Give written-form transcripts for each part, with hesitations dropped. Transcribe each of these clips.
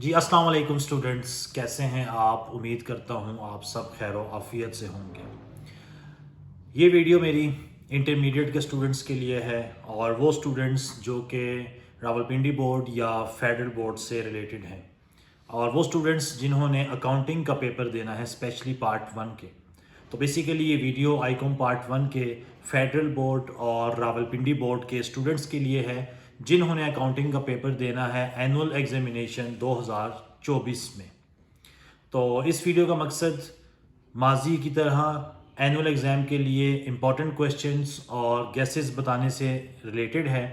जी अस्सलाम वालेकुम स्टूडेंट्स, कैसे हैं आप? उम्मीद करता हूँ आप सब खैर आफियत से होंगे। ये वीडियो मेरी इंटरमीडिएट के स्टूडेंट्स के लिए है और वो स्टूडेंट्स जो कि रावलपिंडी बोर्ड या फेडरल बोर्ड से रिलेटेड हैं और वो स्टूडेंट्स जिन्होंने अकाउंटिंग का पेपर देना है स्पेशली पार्ट 1 के। तो बेसिकली ये वीडियो आईकॉम पार्ट 1 के फेडरल बोर्ड और रावलपिंडी बोर्ड के स्टूडेंट्स के लिए है जिन्होंने अकाउंटिंग का पेपर देना है एनुअल एग्जामिनेशन 2024 में। तो इस वीडियो का मकसद माजी की तरह एनुअल एग्ज़ाम के लिए इम्पॉर्टेंट क्वेश्चंस और गेसेस बताने से रिलेटेड है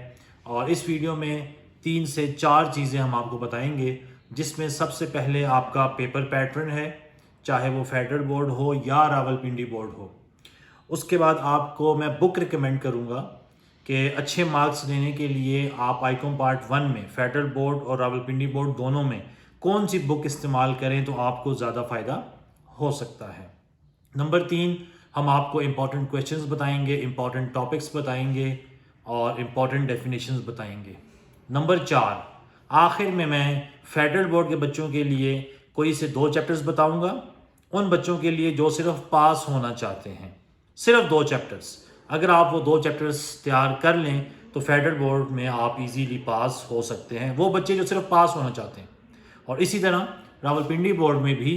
और इस वीडियो में 3 से 4 चीज़ें हम आपको बताएंगे, जिसमें सबसे पहले आपका पेपर पैटर्न है, चाहे वो फेडरल बोर्ड हो या रावलपिंडी बोर्ड हो। उसके बाद आपको मैं बुक रिकमेंड करूँगा कि अच्छे मार्क्स लेने के लिए आप आईकॉम पार्ट 1 में फेडरल बोर्ड और रावलपिंडी बोर्ड दोनों में कौन सी बुक इस्तेमाल करें तो आपको ज़्यादा फ़ायदा हो सकता है। नंबर 3, हम आपको इम्पॉर्टेंट क्वेश्चंस बताएंगे, इम्पॉर्टेंट टॉपिक्स बताएंगे और इम्पॉर्टेंट डेफिनेशंस बताएंगे। नंबर 4, आखिर में मैं फेडरल बोर्ड के बच्चों के लिए कोई से 2 चैप्टर्स बताऊंगा, उन बच्चों के लिए जो सिर्फ पास होना चाहते हैं। सिर्फ 2 चैप्टर्स, अगर आप वो 2 चैप्टर्स तैयार कर लें तो फेडरल बोर्ड में आप इजीली पास हो सकते हैं, वो बच्चे जो सिर्फ पास होना चाहते हैं। और इसी तरह रावलपिंडी बोर्ड में भी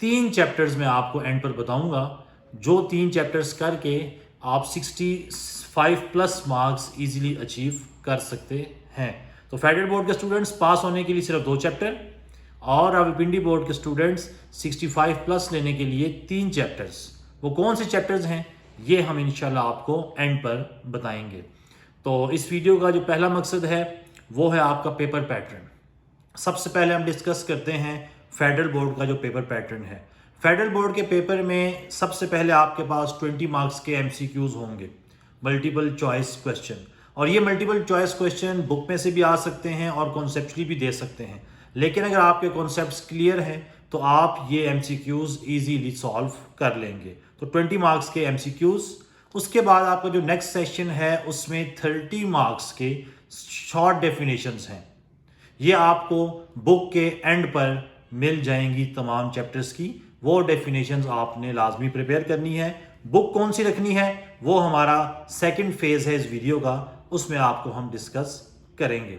3 चैप्टर्स मैं आपको एंड पर बताऊंगा, जो 3 चैप्टर्स करके आप 65 प्लस मार्क्स इजीली अचीव कर सकते हैं। तो फेडरल बोर्ड के स्टूडेंट्स पास होने के लिए सिर्फ 2 चैप्टर और रावलपिंडी बोर्ड के स्टूडेंट्स 65 प्लस लेने के लिए 3 चैप्टर्स। वो कौन से चैप्टर्स हैं ये हम इंशाल्लाह आपको एंड पर बताएंगे। तो इस वीडियो का जो पहला मकसद है वो है आपका पेपर पैटर्न। सबसे पहले हम डिस्कस करते हैं फेडरल बोर्ड का जो पेपर पैटर्न है। फेडरल बोर्ड के पेपर में सबसे पहले आपके पास 20 मार्क्स के एमसीक्यूज होंगे, मल्टीपल चॉइस क्वेश्चन। और ये मल्टीपल चॉइस क्वेश्चन बुक में से भी आ सकते हैं और कॉन्सेप्चुअली भी दे सकते हैं, लेकिन अगर आपके कॉन्सेप्ट्स क्लियर हैं तो आप ये एमसीक्यूज इजीली सॉल्व कर लेंगे। तो 20 मार्क्स के एमसीक्यूज। उसके बाद आपका जो नेक्स्ट सेशन है उसमें 30 मार्क्स के शॉर्ट डेफिनेशंस हैं। ये आपको बुक के एंड पर मिल जाएंगी तमाम चैप्टर्स की। वो डेफिनेशंस आपने लाजमी प्रिपेयर करनी है। बुक कौन सी रखनी है वो हमारा सेकंड फेज है इस वीडियो का, उसमें आपको हम डिस्कस करेंगे।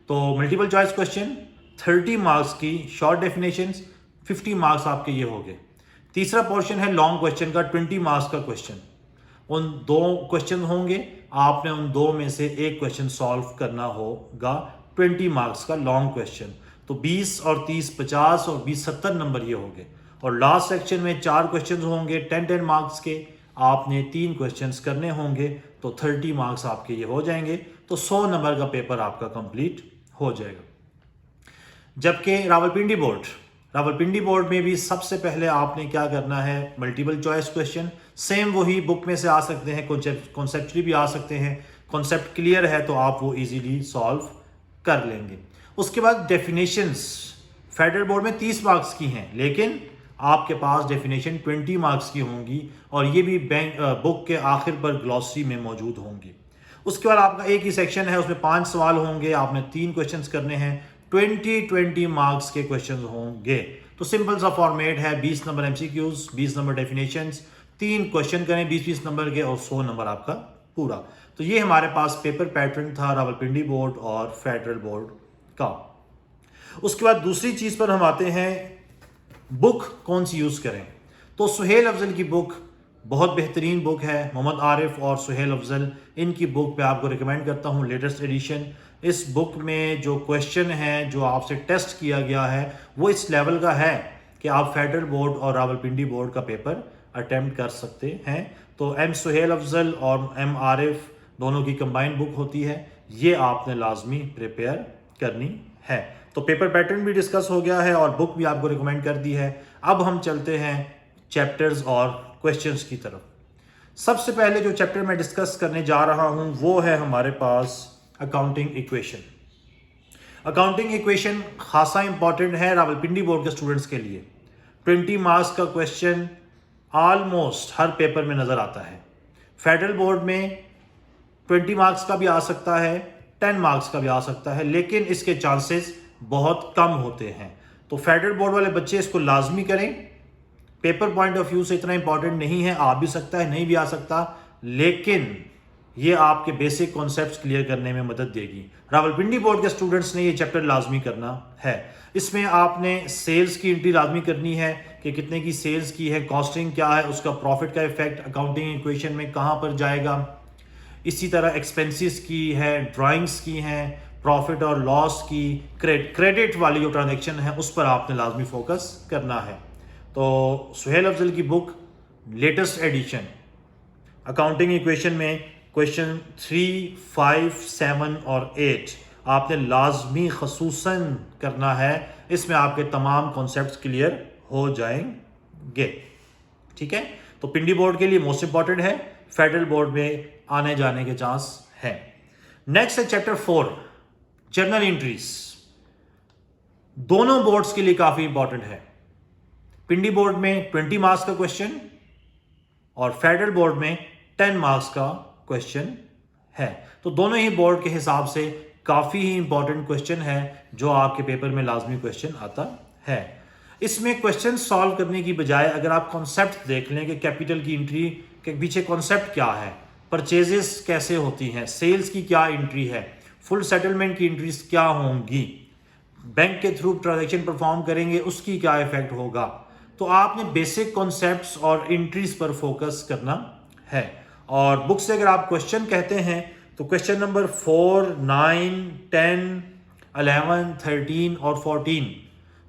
तो मल्टीपल चॉइस क्वेश्चन, 30 मार्क्स की शॉर्ट डेफिनेशंस, 50 मार्क्स आपके ये हो गए। तीसरा पोर्शन है लॉन्ग क्वेश्चन का, 20 मार्क्स का क्वेश्चन। उन 2 क्वेश्चन होंगे, आपने उन 2 में से एक क्वेश्चन सॉल्व करना होगा। 20 मार्क्स का लॉन्ग क्वेश्चन। तो 20 और 30 50 और 20 70 नंबर ये होंगे। और लास्ट सेक्शन में 4 क्वेश्चन होंगे 10 मार्क्स के, आपने 3 क्वेश्चंस करने होंगे, तो 30 मार्क्स आपके ये हो जाएंगे। तो 100 नंबर का पेपर आपका कंप्लीट हो जाएगा। जबकि रावलपिंडी बोर्ड में भी सबसे पहले आपने क्या करना है, मल्टीपल चॉइस क्वेश्चन। सेम वही बुक में से आ सकते हैं, कॉन्सेप्चुअली भी आ सकते हैं। कॉन्सेप्ट क्लियर है तो आप वो इजीली सॉल्व कर लेंगे। उसके बाद डेफिनेशंस फेडरल बोर्ड में 30 मार्क्स की हैं, लेकिन आपके पास डेफिनेशन 20 मार्क्स की होंगी और ये भी बुक के आखिर पर ग्लॉसरी में मौजूद होंगी। उसके बाद आपका एक ही सेक्शन है, उसमें 5 सवाल होंगे, आपने 3 क्वेश्चंस करने हैं, 20 मार्क्स के क्वेश्चंस होंगे। तो सिंपल सा फॉर्मेट है, 20 number MCQs, 20 number definitions, 3 question करें 20-20 नंबर के और 100 नंबर आपका पूरा। तो ये हमारे पास पेपर पैटर्न था रावलपिंडी बोर्ड और फेडरल बोर्ड का। उसके बाद दूसरी चीज पर हम आते हैं, बुक कौन सी यूज करें। तो सुहेल अफजल की बुक बहुत बेहतरीन बुक है। मोहम्मद आरिफ और सुहेल अफजल, इनकी बुक पे आपको रिकमेंड करता हूँ, लेटेस्ट एडिशन। इस बुक में जो क्वेश्चन है जो आपसे टेस्ट किया गया है वो इस लेवल का है कि आप फेडरल बोर्ड और रावलपिंडी बोर्ड का पेपर अटेम्प्ट कर सकते हैं। तो एम सुहेल अफजल और एम आरिफ दोनों की कंबाइंड बुक होती है, ये आपने लाजमी प्रिपेयर करनी है। तो पेपर पैटर्न भी डिस्कस हो गया है और बुक भी आपको रिकमेंड कर दी है। अब हम चलते हैं चैप्टर्स और क्वेश्चंस की तरफ। सबसे पहले जो चैप्टर मैं डिस्कस करने जा रहा हूं वो है हमारे पास अकाउंटिंग इक्वेशन। अकाउंटिंग इक्वेशन खासा इंपॉर्टेंट है रावलपिंडी बोर्ड के स्टूडेंट्स के लिए। 20 मार्क्स का क्वेश्चन ऑलमोस्ट हर पेपर में नजर आता है। फेडरल बोर्ड में 20 मार्क्स का भी आ सकता है, 10 मार्क्स का भी आ सकता है, लेकिन इसके चांसेस बहुत कम होते हैं। तो फेडरल बोर्ड वाले बच्चे इसको लाजमी करें। पेपर पॉइंट ऑफ व्यू से इतना इंपॉर्टेंट नहीं है, आ भी सकता है नहीं भी आ सकता, लेकिन ये आपके बेसिक कॉन्सेप्ट्स क्लियर करने में मदद देगी। रावलपिंडी बोर्ड के स्टूडेंट्स ने ये चैप्टर लाजमी करना है। इसमें आपने सेल्स की एंट्री लाजमी करनी है कि कितने की सेल्स की है, कॉस्टिंग क्या है, उसका प्रॉफिट का इफेक्ट अकाउंटिंग इक्वेशन में कहाँ पर जाएगा। इसी तरह एक्सपेंसेस की है, ड्राइंग्स की हैं, प्रॉफिट और लॉस की, क्रेडिट वाली जो ट्रांजेक्शन है उस पर आपने लाजमी फोकस करना है। तो सुहेल अफजल की book latest edition accounting equation में क्वेश्चन 3, 5, 7 और 8 आपने लाजमी खसूसन करना है। इसमें आपके तमाम कॉन्सेप्ट्स क्लियर हो जाएंगे। ठीक है, तो पिंडी बोर्ड के लिए मोस्ट इंपॉर्टेंट है, फेडरल बोर्ड में आने जाने के चांस है। नेक्स्ट है चैप्टर 4 जर्नल एंट्रीज। दोनों बोर्ड्स के लिए काफी इंपॉर्टेंट है। पिंडी बोर्ड में 20 मार्क्स का क्वेश्चन और फेडरल बोर्ड में 10 मार्क्स का क्वेश्चन है। तो दोनों ही बोर्ड के हिसाब से काफी ही इंपॉर्टेंट क्वेश्चन है जो आपके पेपर में लाजमी क्वेश्चन आता है। इसमें क्वेश्चन सॉल्व करने की बजाय अगर आप कॉन्सेप्ट देख लें कि कैपिटल की एंट्री के पीछे कॉन्सेप्ट क्या है, परचेजेस कैसे होती हैं, सेल्स की क्या एंट्री है, फुल सेटलमेंट की एंट्रीज क्या होंगी, बैंक के थ्रू ट्रांजैक्शन परफॉर्म करेंगे उसकी क्या इफेक्ट होगा, तो आपने बेसिक कॉन्सेप्ट्स और एंट्रीज पर फोकस करना है। और बुक से अगर आप क्वेश्चन कहते हैं तो क्वेश्चन नंबर 4, 9, 10, 11, 13 और 14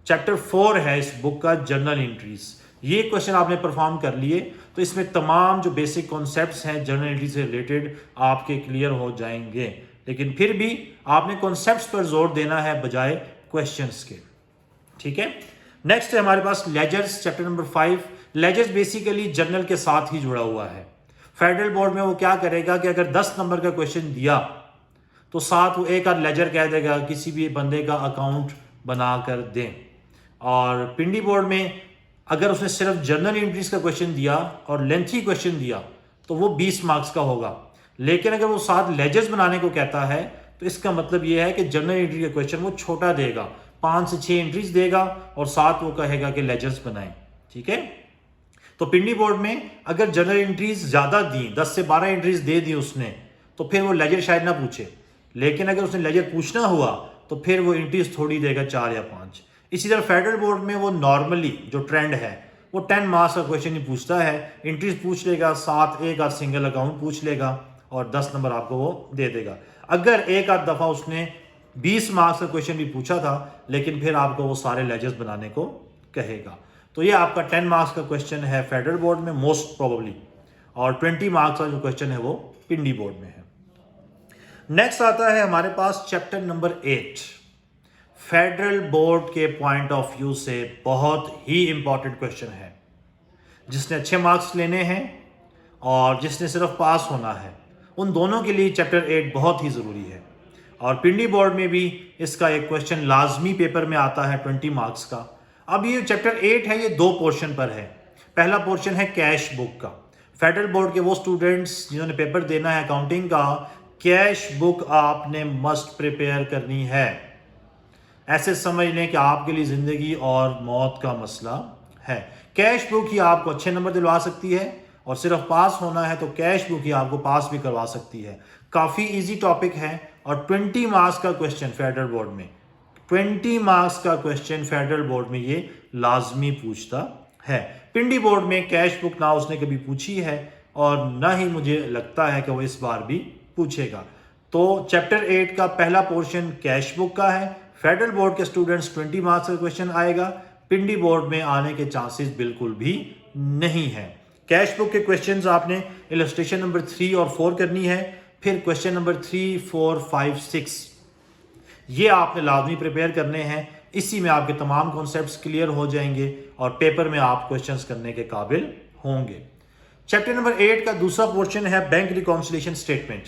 चैप्टर 4 है इस बुक का जर्नल एंट्रीज। ये क्वेश्चन आपने परफॉर्म कर लिए तो इसमें तमाम जो बेसिक कॉन्सेप्ट्स हैं जर्नल एंट्री से रिलेटेड आपके क्लियर हो जाएंगे। लेकिन फिर भी आपने कॉन्सेप्ट्स पर जोर देना है बजाय क्वेश्चंस के। ठीक है, नेक्स्ट है हमारे पास ledgers chapter number 5। Ledgers basically journal के साथ ही जुड़ा हुआ है। फेडरल बोर्ड में वो क्या करेगा कि अगर 10 नंबर का क्वेश्चन दिया तो साथ वो एक आध लेजर कह देगा, किसी भी बंदे का अकाउंट बना कर दें। और पिंडी बोर्ड में अगर उसने सिर्फ जर्नल एंट्रीज का क्वेश्चन दिया और लेंथी क्वेश्चन दिया तो वो 20 मार्क्स का होगा। लेकिन अगर वो साथ लेजर्स बनाने को कहता है तो इसका मतलब ये है कि जर्नल एंट्री का क्वेश्चन वो छोटा देगा, 5 से 6 एंट्रीज देगा और साथ वो कहेगा कि लेजर्स बनाएं। ठीक है, तो पिंडी बोर्ड में अगर जर्नल एंट्रीज ज्यादा दी, 10 से 12 एंट्रीज दे दी उसने, तो फिर वो लेजर शायद ना पूछे। लेकिन अगर उसने लेजर पूछना हुआ तो फिर वो एंट्रीज थोड़ी देगा, 4 या 5। इसी तरह फेडरल बोर्ड में वो नॉर्मली जो ट्रेंड है वो 10 मार्क्स का क्वेश्चन ही पूछता है, एंट्रीज पूछ लेगा, साथ एक आध सिंगल अकाउंट पूछ लेगा और 10 नंबर आपको वो दे देगा। अगर एक आध दफा उसने 20 मार्क्स का क्वेश्चन भी पूछा था लेकिन फिर आपको वो सारे लेजर्स बनाने को कहेगा। तो ये आपका 10 मार्क्स का क्वेश्चन है फेडरल बोर्ड में मोस्ट प्रोबेबली, और 20 मार्क्स का जो क्वेश्चन है वो पिंडी बोर्ड में है। नेक्स्ट आता है हमारे पास चैप्टर नंबर 8। फेडरल बोर्ड के पॉइंट ऑफ व्यू से बहुत ही इंपॉर्टेंट क्वेश्चन है। जिसने अच्छे मार्क्स लेने हैं और जिसने सिर्फ पास होना है, उन दोनों के लिए चैप्टर 8 बहुत ही ज़रूरी है। और पिंडी बोर्ड में भी इसका एक क्वेश्चन लाजमी पेपर में आता है 20 मार्क्स का। अब ये चैप्टर 8 है, ये 2 पोर्शन पर है। पहला पोर्शन है कैश बुक का। फेडरल बोर्ड के वो स्टूडेंट्स जिन्होंने पेपर देना है अकाउंटिंग का, कैश बुक आपने मस्ट प्रिपेयर करनी है। ऐसे समझ लें कि आपके लिए जिंदगी और मौत का मसला है। कैश बुक ही आपको अच्छे नंबर दिलवा सकती है और सिर्फ पास होना है तो कैश बुक ही आपको पास भी करवा सकती है। काफ़ी इजी टॉपिक है और 20 मार्क्स का क्वेश्चन फेडरल बोर्ड में, 20 मार्क्स का क्वेश्चन फेडरल बोर्ड में ये लाजमी पूछता है। पिंडी बोर्ड में कैश बुक ना उसने कभी पूछी है और ना ही मुझे लगता है कि वो इस बार भी पूछेगा। तो चैप्टर 8 का पहला पोर्शन कैश बुक का है। फेडरल बोर्ड के स्टूडेंट्स 20 मार्क्स का क्वेश्चन आएगा, पिंडी बोर्ड में आने के चांसेस बिल्कुल भी नहीं है। कैश बुक के क्वेश्चंस आपने इलस्ट्रेशन नंबर 3 और 4 करनी है, फिर क्वेश्चन नंबर 3, 4, 5, 6 ये आपने लाजमी प्रिपेयर करने हैं। इसी में आपके तमाम कॉन्सेप्ट्स क्लियर हो जाएंगे और पेपर में आप क्वेश्चंस करने के काबिल होंगे। चैप्टर नंबर 8 का दूसरा पोर्शन है बैंक रिकॉन्सिलिएशन स्टेटमेंट।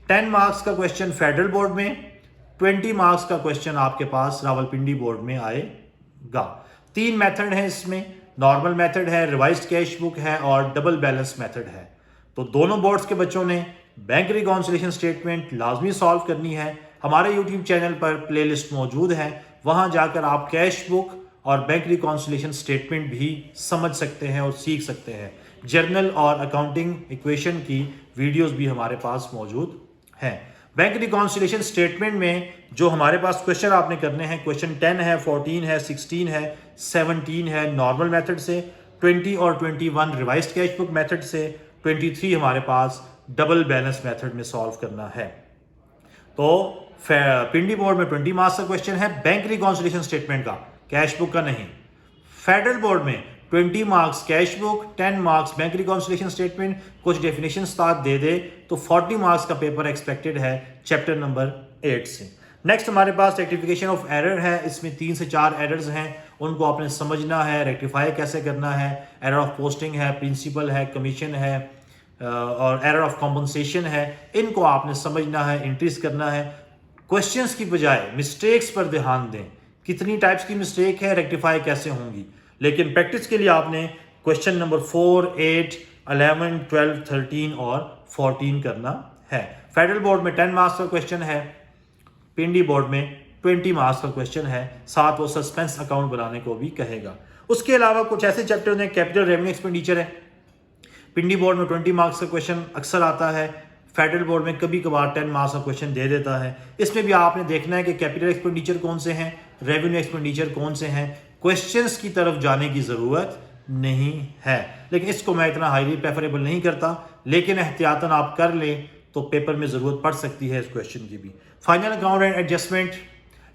10 मार्क्स का क्वेश्चन फेडरल बोर्ड में, 20 मार्क्स का क्वेश्चन आपके पास रावलपिंडी बोर्ड में आएगा। 3 मेथड है इसमें, नॉर्मल मेथड है, रिवाइज्ड कैश बुक है और डबल बैलेंस मेथड है। तो दोनों बोर्ड्स के बच्चों ने बैंक रिकॉन्सिलिएशन स्टेटमेंट लाजमी सॉल्व करनी है। हमारे YouTube चैनल पर प्लेलिस्ट मौजूद है, वहाँ जाकर आप कैश बुक और बैंक रिकॉन्सिलेशन स्टेटमेंट भी समझ सकते हैं और सीख सकते हैं। जर्नल और अकाउंटिंग इक्वेशन की वीडियोस भी हमारे पास मौजूद हैं। बैंक रिकॉन्सिलेशन स्टेटमेंट में जो हमारे पास क्वेश्चन आपने करने हैं, क्वेश्चन 10 है, 14 है, 16 है, 17 है नॉर्मल मेथड से, 20 और 21 रिवाइज्ड कैश बुक मेथड से, 23 हमारे पास डबल बैलेंस मेथड में सॉल्व करना है। तो पिंडी बोर्ड में 20 मार्क्स का क्वेश्चन है बैंक रिकॉन्सिलेशन स्टेटमेंट का, कैश बुक का नहीं। फेडरल बोर्ड में 20 marks cash book, 10 marks bank reconciliation statement, कुछ डेफिनेशन साथ दे दे तो 40 मार्क्स का पेपर एक्सपेक्टेड है चैप्टर नंबर 8 से। नेक्स्ट हमारे पास रेक्टिफिकेशन ऑफ एरर है। इसमें 3 से 4 एरर्स हैं, उनको आपने समझना है, रेक्टिफाई कैसे करना है। एरर ऑफ पोस्टिंग है, प्रिंसिपल है, कमीशन है और एरर ऑफ कॉम्पनसेशन है। इनको आपने समझना है, इंट्रीज करना है। क्वेश्चंस की बजाय मिस्टेक्स पर ध्यान दें, कितनी टाइप्स की मिस्टेक है, रेक्टिफाई कैसे होंगी। लेकिन प्रैक्टिस के लिए आपने क्वेश्चन नंबर 4, 8, 11, 12, 13 और 14 करना है। फेडरल बोर्ड में 10 मार्क्स का क्वेश्चन है, पिंडी बोर्ड में 20 मार्क्स का क्वेश्चन है, साथ वो सस्पेंस अकाउंट बनाने को भी कहेगा। उसके अलावा कुछ ऐसे चैप्टर हैं, कैपिटल रेवेन्यू एक्सपेंडिचर है, पिंडी बोर्ड में 20 मार्क्स का क्वेश्चन अक्सर आता है, फेडरल बोर्ड में कभी कभार 10 मार्क्स का क्वेश्चन दे देता है। इसमें भी आपने देखना है कि कैपिटल एक्सपेंडिचर कौन से हैं, रेवेन्यू एक्सपेंडिचर कौन से हैं। क्वेश्चंस की तरफ जाने की ज़रूरत नहीं है, लेकिन इसको मैं इतना हाईली प्रेफरेबल नहीं करता, लेकिन एहतियातन आप कर लें तो पेपर में ज़रूरत पड़ सकती है इस क्वेश्चन की भी। फाइनल अकाउंट एंड एडजस्टमेंट,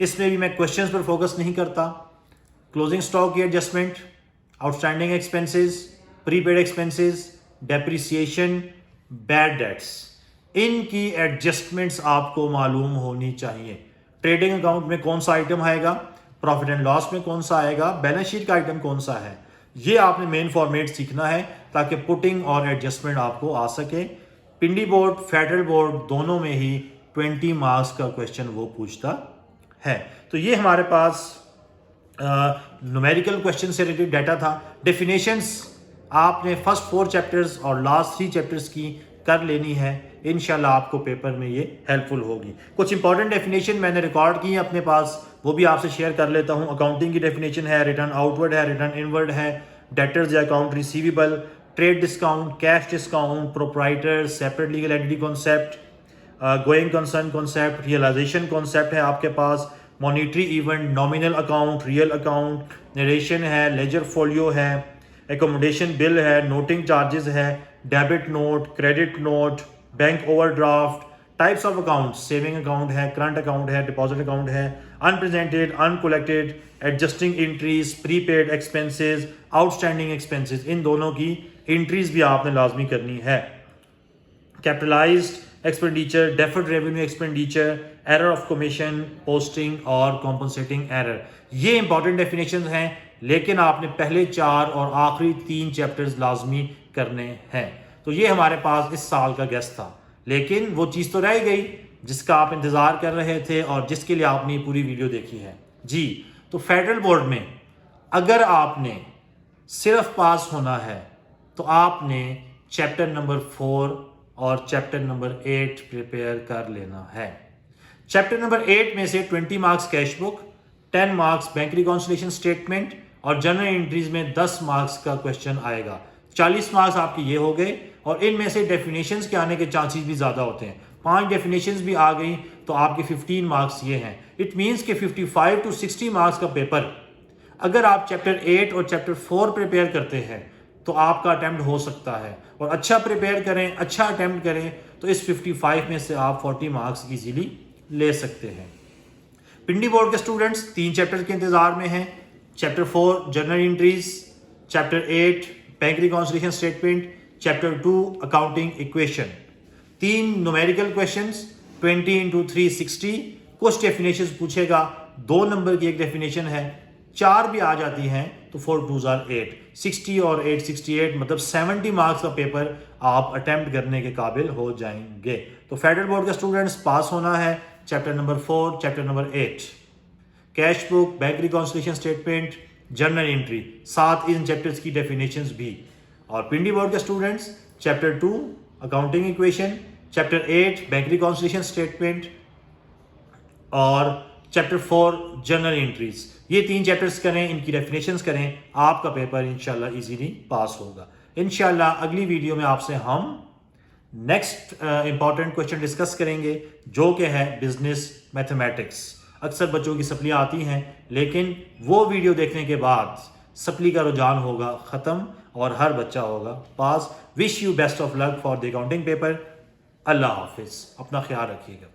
इसमें भी मैं क्वेश्चंस पर फोकस नहीं करता। क्लोजिंग स्टॉक की adjustment, outstanding expenses, prepaid expenses, depreciation, bad debts, इनकी एडजस्टमेंट्स आपको मालूम होनी चाहिए। ट्रेडिंग अकाउंट में कौन सा आइटम आएगा, प्रॉफिट एंड लॉस में कौन सा आएगा, बैलेंस शीट का आइटम कौन सा है, ये आपने मेन फॉर्मेट सीखना है ताकि पुटिंग और एडजस्टमेंट आपको आ सके। पिंडी बोर्ड, फेडरल बोर्ड दोनों में ही 20 मार्क्स का क्वेश्चन वो पूछता है। तो ये हमारे पास न्यूमेरिकल क्वेश्चन से रिलेटेड डाटा था। डेफिनेशंस आपने फर्स्ट 4 चैप्टर्स और लास्ट 3 चैप्टर्स की कर लेनी है, इंशाल्लाह आपको पेपर में ये हेल्पफुल होगी। कुछ इंपॉर्टेंट डेफिनेशन मैंने रिकॉर्ड की है अपने पास, वो भी आपसे शेयर कर लेता हूँ। अकाउंटिंग की डेफिनेशन है, रिटर्न आउटवर्ड है, रिटर्न इनवर्ड है, डेटर्स या account receivable, trade discount, cash discount, proprietor, separate legal entity concept, going concern concept, realisation concept है आपके पास, monetary event, nominal account, real account, narration है, लेजर फोलियो है, accommodation bill है, noting charges है, debit note, credit note, bank overdraft, types of account, saving account है, current account है, deposit account है, unpresented, uncollected, adjusting entries, prepaid expenses, outstanding expenses, इन दोनों की entries भी आपने लाजमी करनी है। Capitalised expenditure, deferred revenue expenditure, error of commission, posting और कॉम्पनसेटिंग एरर, ये इंपॉर्टेंट डेफिनेशन हैं, लेकिन आपने पहले 4 और आखिरी 3 चैप्टर्स लाजमी करने हैं। तो ये हमारे पास इस साल का गेस्ट था, लेकिन वो चीज़ तो रह गई जिसका आप इंतज़ार कर रहे थे और जिसके लिए आपने पूरी वीडियो देखी है जी। तो फेडरल बोर्ड में अगर आपने सिर्फ पास होना है तो आपने चैप्टर नंबर 4 और चैप्टर नंबर 8 प्रिपेयर कर लेना है। चैप्टर नंबर 8 में से 20 marks cash book, 10 marks bank reconciliation statement और जनरल एंट्रीज में 10 मार्क्स का क्वेश्चन आएगा। 40 मार्क्स आपके ये हो गए और इनमें से डेफिनेशंस के आने के चांसेस भी ज़्यादा होते हैं। 5 डेफिनेशंस भी आ गई तो आपके 15 मार्क्स ये हैं। इट मीन्स कि 55 to 60 मार्क्स का पेपर अगर आप चैप्टर 8 और चैप्टर 4 प्रिपेयर करते हैं तो आपका अटैम्प्ट हो सकता है, और अच्छा प्रिपेयर करें, अच्छा अटैम्प्ट करें तो इस 55 में से आप 40 मार्क्स इजीली ले सकते हैं। पिंडी बोर्ड के स्टूडेंट्स 3 चैप्टर के इंतजार में हैं। Chapter 4 general entries, chapter 8 bank reconciliation statement, chapter 2 accounting equation. 3 numerical questions, 20 into 3 60, कुछ डेफिनेशंस पूछेगा, 2 नंबर की एक डेफिनेशन है, 4 भी आ जाती हैं तो 4 2s are 8, 60 और 8 68, मतलब 70 मार्क्स का पेपर आप अटेम्प्ट करने के काबिल हो जाएंगे। तो फेडरल बोर्ड के स्टूडेंट्स पास होना है chapter number 4, chapter number 8, cash book, bank reconciliation statement, journal entry, साथ इन चैप्टर्स की डेफिनेशंस भी। और पिंडी बोर्ड के students chapter 2 accounting equation, chapter 8 bank reconciliation statement और चैप्टर 4 जनरल एंट्रीज, ये 3 चैप्टर्स करें, इनकी डेफिनेशंस करें, आपका पेपर इंशाल्लाह इजीली पास होगा। इंशाल्लाह अगली वीडियो में आपसे हम नेक्स्ट इंपॉर्टेंट क्वेश्चन डिस्कस करेंगे, जो कि है बिजनेस मैथमेटिक्स। अक्सर बच्चों की सप्लियाँ आती हैं, लेकिन वो वीडियो देखने के बाद सप्ली का रुझान होगा ख़त्म और हर बच्चा होगा pass. Wish you best of luck for the accounting paper. अल्लाह हाफिज़, अपना ख्याल रखिएगा।